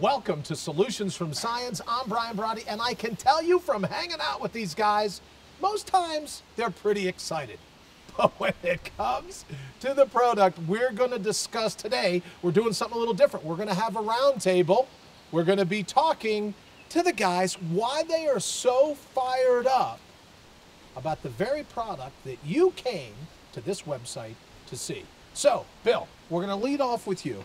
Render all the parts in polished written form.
Welcome to Solutions from Science. I'm Brian Brody, and I can tell you from hanging out with these guys, most times they're pretty excited. But when it comes to the product we're going to discuss today, we're doing something a little different. We're going to have a round table. We're going to be talking to the guys why they are so fired up about the very product that you came to this website to see. So, Bill, we're going to lead off with you.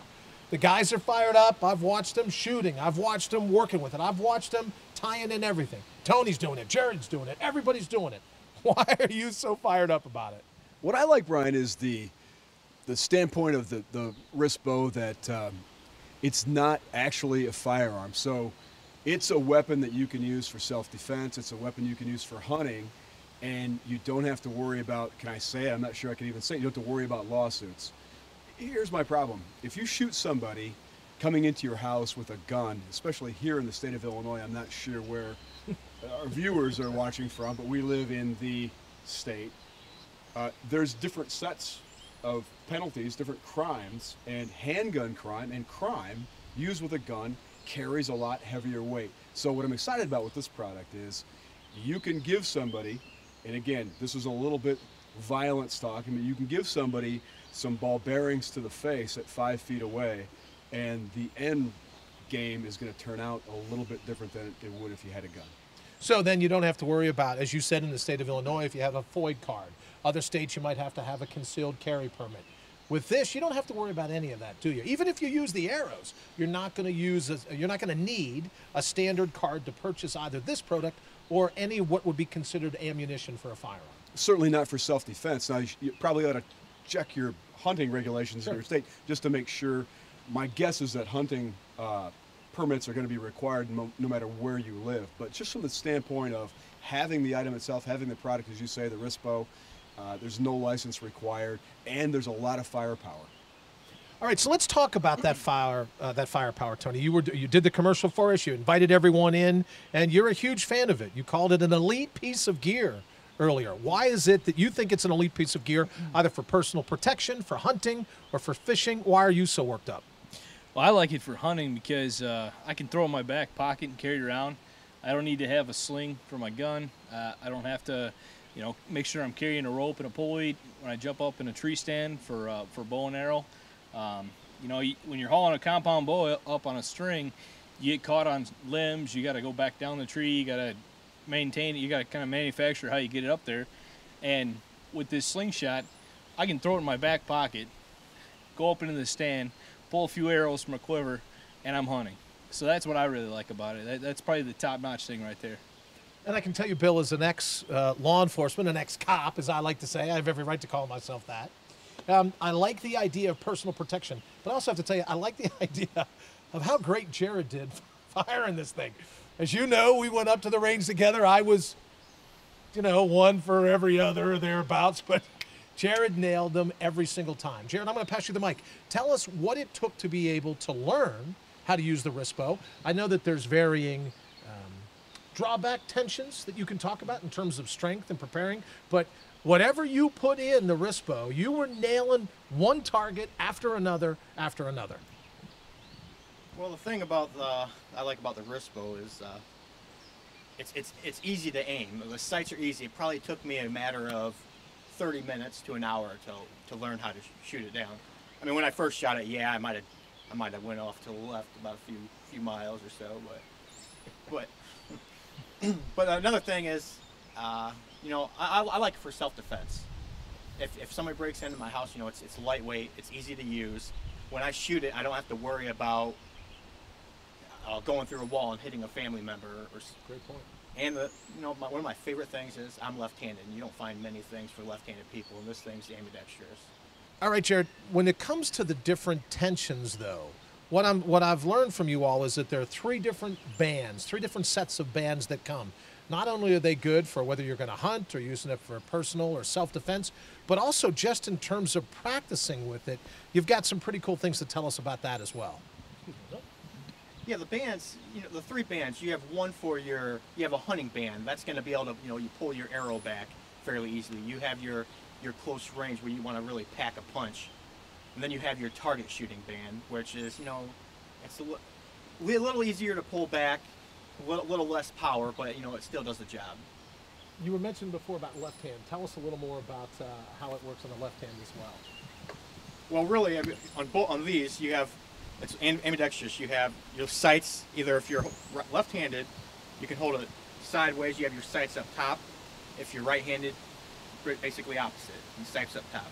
The guys are fired up. I've watched them shooting. I've watched them working with it. I've watched them tying in everything. Tony's doing it. Jared's doing it. Everybody's doing it. Why are you so fired up about it? What I like, Brian, is the standpoint of the wrist bow that it's not actually a firearm. So it's a weapon that you can use for self-defense. It's a weapon you can use for hunting. And you don't have to worry about, can I say it? I'm not sure I can even say it. You don't have to worry about lawsuits. Here's my problem. If you shoot somebody coming into your house with a gun, especially here in the state of Illinois, I'm not sure where our viewers are watching from, but we live in the state. There's different sets of penalties, different crimes, and handgun crime and crime used with a gun carries a lot heavier weight. So what I'm excited about with this product is you can give somebody, and again, this is a little bit violence talk, I mean, you can give somebody some ball bearings to the face at 5 feet away, and the end game is going to turn out a little bit different than it would if you had a gun. So then you don't have to worry about, as you said, in the state of Illinois, if you have a FOID card. Other states you might have to have a concealed carry permit. With this, you don't have to worry about any of that, do you? Even if you use the arrows, you're not going to need a standard card to purchase either this product or any what would be considered ammunition for a firearm. Certainly not for self-defense. Now, you probably ought to check your hunting regulations in your state just to make sure. My guess is that hunting permits are going to be required no matter where you live. But just from the standpoint of having the item itself, having the product, as you say, the wrist bow, there's no license required, and there's a lot of firepower. All right, so let's talk about that firepower, Tony. You did the commercial for us. You invited everyone in, and you're a huge fan of it. You called it an elite piece of gear earlier. Why is it that you think it's an elite piece of gear, either for personal protection, for hunting, or for fishing? Why are you so worked up? Well, I like it for hunting because I can throw it in my back pocket and carry it around. I don't need to have a sling for my gun. I don't have to, make sure I'm carrying a rope and a pulley when I jump up in a tree stand for bow and arrow. When you're hauling a compound bow up on a string, you get caught on limbs. You got to go back down the tree. You got to maintain it. You got to kind of manufacture how you get it up there. And with this slingshot, I can throw it in my back pocket, go up into the stand, pull a few arrows from a quiver, and I'm hunting. So that's what I really like about it. That's probably the top-notch thing right there. And I can tell you, Bill, as an ex-law enforcement, an ex-cop, as I like to say, I have every right to call myself that. I like the idea of personal protection, but I also have to tell you, I like the idea of how great Jared did firing this thing. As you know, we went up to the range together. I was, one for every other or thereabouts, but Jared nailed them every single time. Jared, I'm going to pass you the mic. Tell us what it took to be able to learn how to use the wrist bow. I know that there's varying drawback tensions that you can talk about in terms of strength and preparing, but whatever you put in the wrist bow, you were nailing one target after another after another. Well, the thing about I like about the wrist bow is it's easy to aim. The sights are easy. It probably took me a matter of 30 minutes to an hour to learn how to shoot it down. I mean, when I first shot it, yeah, I might have went off to the left about a few miles or so, but another thing is, I like it for self-defense. If somebody breaks into my house, it's lightweight, it's easy to use. When I shoot it, I don't have to worry about going through a wall and hitting a family member. Great point. And one of my favorite things is I'm left-handed, and you don't find many things for left-handed people, and this thing's ambidextrous. All right, Jared, when it comes to the different tensions, though, what I've learned from you all is that there are three different sets of bands that come. Not only are they good for whether you're going to hunt or using it for personal or self-defense, but also just in terms of practicing with it, you've got some pretty cool things to tell us about that as well. Yeah, the bands, the three bands, you have one for you have a hunting band. That's going to be able to, you pull your arrow back fairly easily. You have your close range where you want to really pack a punch. And then you have your target shooting band, which is, A little easier to pull back, a little less power, but you know it still does the job. You were mentioning before about left hand. Tell us a little more about how it works on the left hand as well. Well, really, I mean, on these you have it's ambidextrous. You have your sights. Either if you're left-handed, you can hold it sideways. You have your sights up top. If you're right-handed, basically opposite. Your sights up top.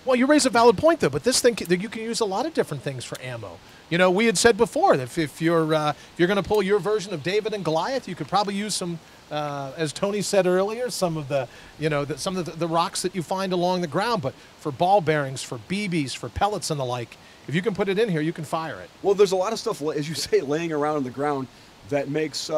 Well, you raise a valid point, though. But this thing, you can use a lot of different things for ammo. You know, we had said before that if you're going to pull your version of David and Goliath, you could probably use some, as Tony said earlier, some of the, some of the rocks that you find along the ground. But for ball bearings, for BBs, for pellets and the like, if you can put it in here, you can fire it. Well, there's a lot of stuff, as you say, laying around on the ground that makes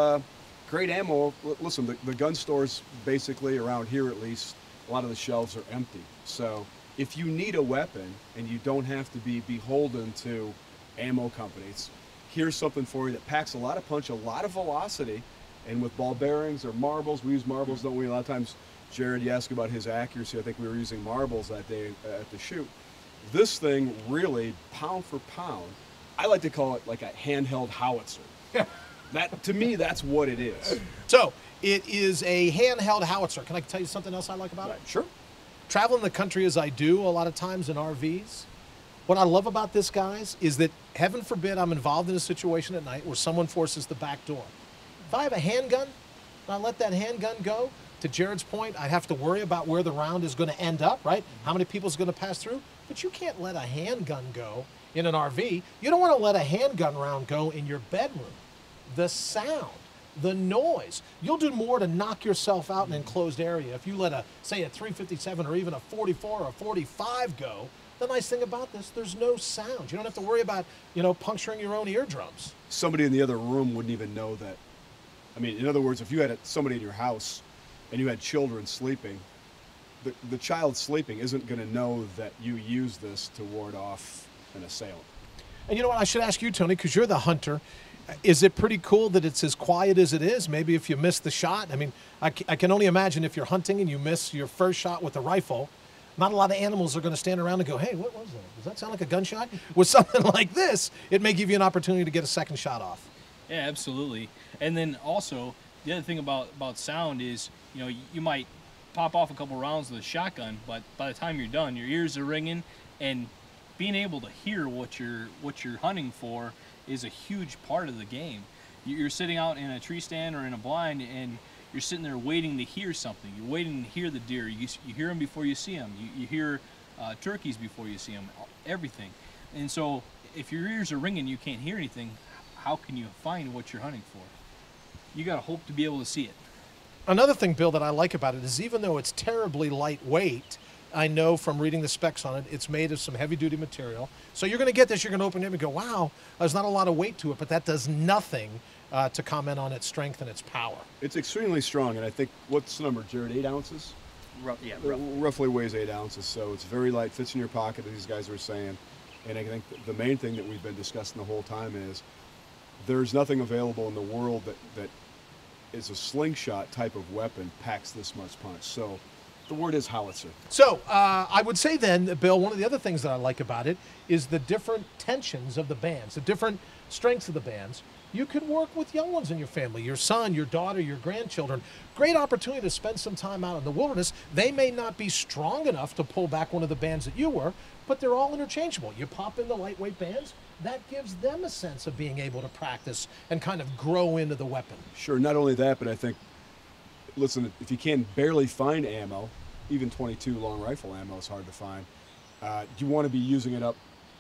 great ammo. Listen, the gun stores, basically around here at least, a lot of the shelves are empty. So if you need a weapon and you don't have to be beholden to ammo companies, here's something for you that packs a lot of punch, a lot of velocity, and with ball bearings or marbles, we use marbles, don't we? A lot of times, Jared, you ask about his accuracy. I think we were using marbles that day at the shoot. This thing really, pound for pound, I like to call it like a handheld howitzer. That, to me, that's what it is. So it is a handheld howitzer. Can I tell you something else I like about it? Sure. Traveling the country as I do a lot of times in RVs, what I love about this, guys, is that heaven forbid I'm involved in a situation at night where someone forces the back door. If I have a handgun and I let that handgun go, to Jared's point, I'd have to worry about where the round is going to end up, right? How many people is going to pass through? But you can't let a handgun go in an RV. You don't want to let a handgun round go in your bedroom. The sound, the noise. You'll do more to knock yourself out in an enclosed area if you let say a 357 or even a 44 or a 45 go. The nice thing about this, there's no sound. You don't have to worry about, puncturing your own eardrums. Somebody in the other room wouldn't even know that. I mean, in other words, if you had somebody in your house and you had children sleeping, the child sleeping isn't going to know that you use this to ward off an assailant. And you know what? I should ask you, Tony, because you're the hunter. Is it pretty cool that it's as quiet as it is? Maybe if you miss the shot. I mean, I can only imagine if you're hunting and you miss your first shot with a rifle, not a lot of animals are going to stand around and go, hey, what was that? Does that sound like a gunshot? With something like this, it may give you an opportunity to get a second shot off. Yeah, absolutely. And then also, the other thing about sound is, you might pop off a couple rounds with a shotgun, but by the time you're done, your ears are ringing, and being able to hear what you're hunting for is a huge part of the game. You're sitting out in a tree stand or in a blind, and you're sitting there waiting to hear something. You're waiting to hear the deer. You hear them before you see them. You hear turkeys before you see them. Everything. And so, if your ears are ringing, you can't hear anything. How can you find what you're hunting for? You got to hope to be able to see it. Another thing, Bill, that I like about it is even though it's terribly lightweight, I know from reading the specs on it, it's made of some heavy-duty material. So you're going to get this, you're going to open it and go, wow, there's not a lot of weight to it, but that does nothing to comment on its strength and its power. It's extremely strong, and I think, what's the number, Jared, 8 ounces? Yeah, roughly weighs 8 ounces, so it's very light, fits in your pocket, as these guys were saying. And I think the main thing that we've been discussing the whole time is there's nothing available in the world that is a slingshot type of weapon packs this much punch. So the word is howitzer. So I would say then, Bill, one of the other things that I like about it is the different tensions of the bands, the different strengths of the bands. You can work with young ones in your family, your son, your daughter, your grandchildren. Great opportunity to spend some time out in the wilderness. They may not be strong enough to pull back one of the bands that you were, but they're all interchangeable. You pop in the lightweight bands, that gives them a sense of being able to practice and kind of grow into the weapon. Sure, not only that, but I think, listen, if you can barely find ammo, even 22 long rifle ammo is hard to find, you want to be using it up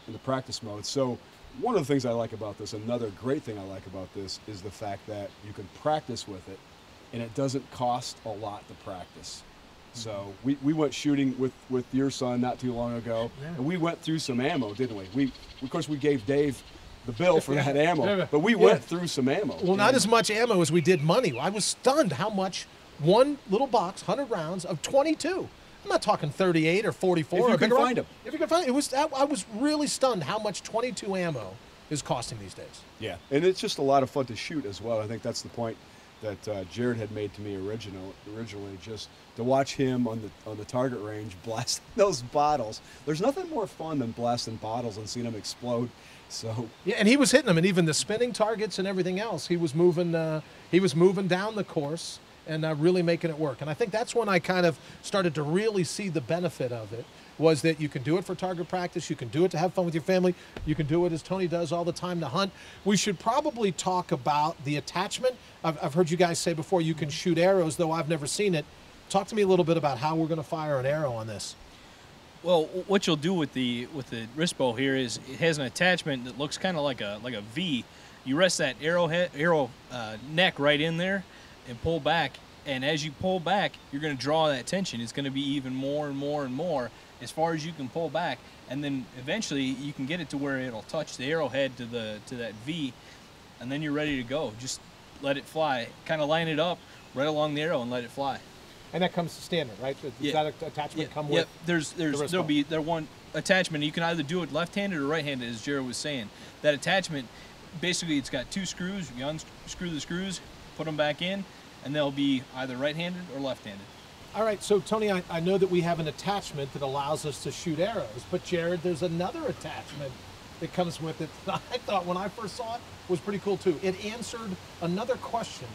in the practice mode. So one of the things I like about this, another great thing I like about this, is the fact that you can practice with it, and it doesn't cost a lot to practice. So we went shooting with your son not too long ago, and we went through some ammo, didn't we? Of course, we gave Dave the bill for that ammo, but we went through some ammo. Well, not as much ammo as we did money. I was stunned how much one little box, 100 rounds of 22. I'm not talking 38 or 44. If you can find them. If you can find them. I was really stunned how much 22 ammo is costing these days. Yeah, and it's just a lot of fun to shoot as well. I think that's the point that Jared had made to me originally, just to watch him on the target range blasting those bottles. There's nothing more fun than blasting bottles and seeing them explode So Yeah, and he was hitting them, and even the spinning targets and everything else. He was moving down the course and really making it work. And I think that's when I kind of started to really see the benefit of it. Was that you can do it for target practice, you can do it to have fun with your family, you can do it as Tony does all the time to hunt. We should probably talk about the attachment. I've heard you guys say before you can shoot arrows, though I've never seen it. Talk to me a little bit about how we're going to fire an arrow on this. Well, what you'll do with the wrist bow here is it has an attachment that looks kind of like a V. You rest that arrow neck right in there and pull back. And as you pull back, you're going to draw that tension. It's going to be even more and more and more as far as you can pull back. And then eventually you can get it to where it'll touch the arrowhead to that V, and then you're ready to go. Just let it fly. Kind of line it up right along the arrow and let it fly. And that comes standard, right? Does that attachment come with? There'll be one attachment. You can either do it left-handed or right-handed, as Jared was saying. That attachment, basically, it's got two screws. You unscrew the screws, put them back in, and they'll be either right-handed or left-handed. All right, so Tony, I know that we have an attachment that allows us to shoot arrows, but Jared, there's another attachment that comes with it that I thought when I first saw it was pretty cool too. It answered another question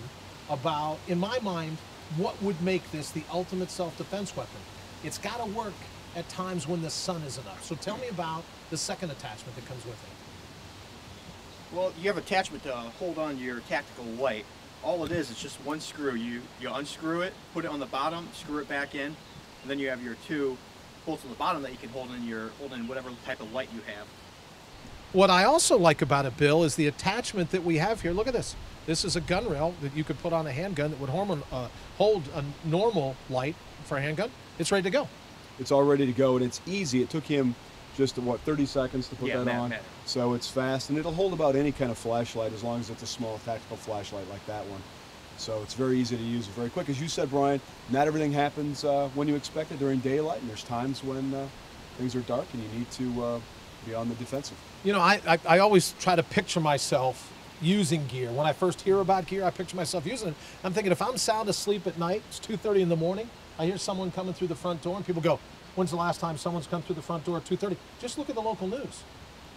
about, in my mind, what would make this the ultimate self-defense weapon. It's got to work at times when the sun isn't up. So tell me about the second attachment that comes with it. Well, you have attachment to hold on to your tactical light. All it is just one screw. You unscrew it, put it on the bottom, screw it back in, and then you have your two bolts on the bottom that you can hold in whatever type of light you have. What I also like about it, Bill, is the attachment that we have here. Look at this. This is a gun rail that you could put on a handgun that would hold a normal light for a handgun. It's ready to go. it's all ready to go, and it's easy. It took him just, 30 seconds to put that on. So it's fast, and it'll hold about any kind of flashlight as long as it's a small tactical flashlight like that one. So it's very easy to use, very quick. As you said, Brian, not everything happens when you expect it during daylight, and there's times when things are dark and you need to be on the defensive. You know, I always try to picture myself using gear. When I first hear about gear, I picture myself using it. I'm thinking if I'm sound asleep at night, it's 2:30 in the morning, I hear someone coming through the front door, and people go, when's the last time someone's come through the front door at 2:30? Just look at the local news.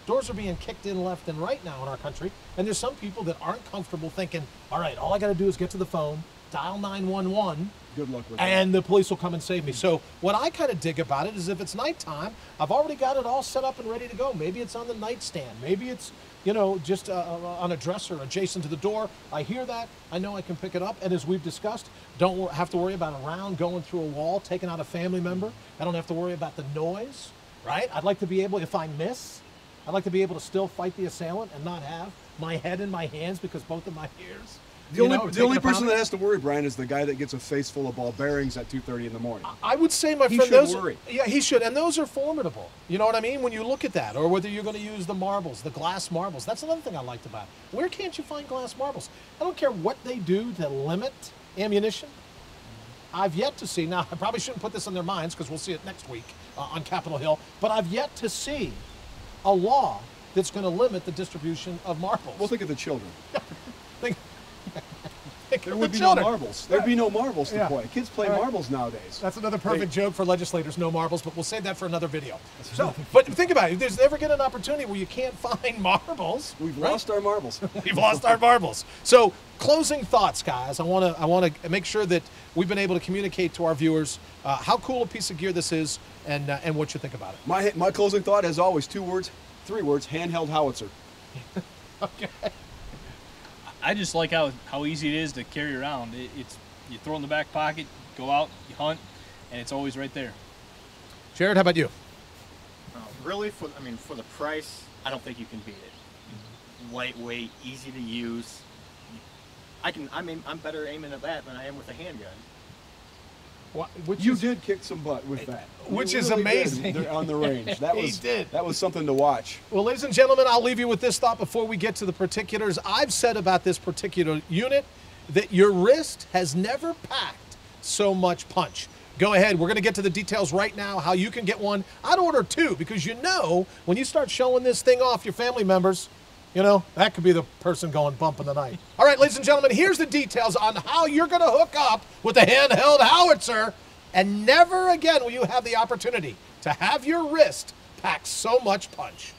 Doors are being kicked in left and right now in our country, and there's some people that aren't comfortable thinking, all right, all I got to do is get to the phone, dial 911, good luck with and that. the police will come and save me. So what I kind of dig about it is if it's nighttime, I've already got it all set up and ready to go. Maybe it's on the nightstand. Maybe it's, you know, just on a dresser adjacent to the door. I hear that. I know I can pick it up. And as we've discussed, don't have to worry about a round going through a wall, taking out a family member. I don't have to worry about the noise, right? I'd like to be able, if I miss, I'd like to be able to still fight the assailant and not have my head in my hands because both of my ears. The only person that has to worry, Brian, is the guy that gets a face full of ball bearings at 2:30 in the morning. I would say, my He friend, should those worry. Yeah, he should, and those are formidable. You know what I mean? When you look at that, or whether you're going to use the marbles, the glass marbles. That's another thing I liked about it. Where can't you find glass marbles? I don't care what they do to limit ammunition. I've yet to see. Now, I probably shouldn't put this in their minds because we'll see it next week on Capitol Hill. But I've yet to see a law that's going to limit the distribution of marbles. Well, think of the children. Think There of would the be no children. marbles. There'd be no marbles to Yeah. play. Kids play All right. marbles nowadays. That's another perfect joke for legislators, no marbles, but we'll save that for another video. So, but think about it. If there's ever get an opportunity where you can't find marbles, We've right? lost our marbles. We've lost our marbles. So, closing thoughts, guys. I want to make sure that we've been able to communicate to our viewers how cool a piece of gear this is and what you think about it. My closing thought, as always, 3 words, handheld howitzer. Okay. I just like how easy it is to carry around. It's you throw it in the back pocket, go out, you hunt, and it's always right there. Jared, how about you? Really, for the price, I don't think you can beat it. Lightweight, easy to use. I'm better aiming at that than I am with a handgun. You did kick some butt with that. Which You is really amazing. did on the range. That He was did. That was something to watch. Well, ladies and gentlemen, I'll leave you with this thought before we get to the particulars. I've said about this particular unit that your wrist has never packed so much punch. Go ahead. We're going to get to the details right now, how you can get one. I'd order 2 because you know when you start showing this thing off your family members, you know, that could be the person going bump in the night. All right, ladies and gentlemen, here's the details on how you're going to hook up with a handheld howitzer, and never again will you have the opportunity to have your wrist pack so much punch.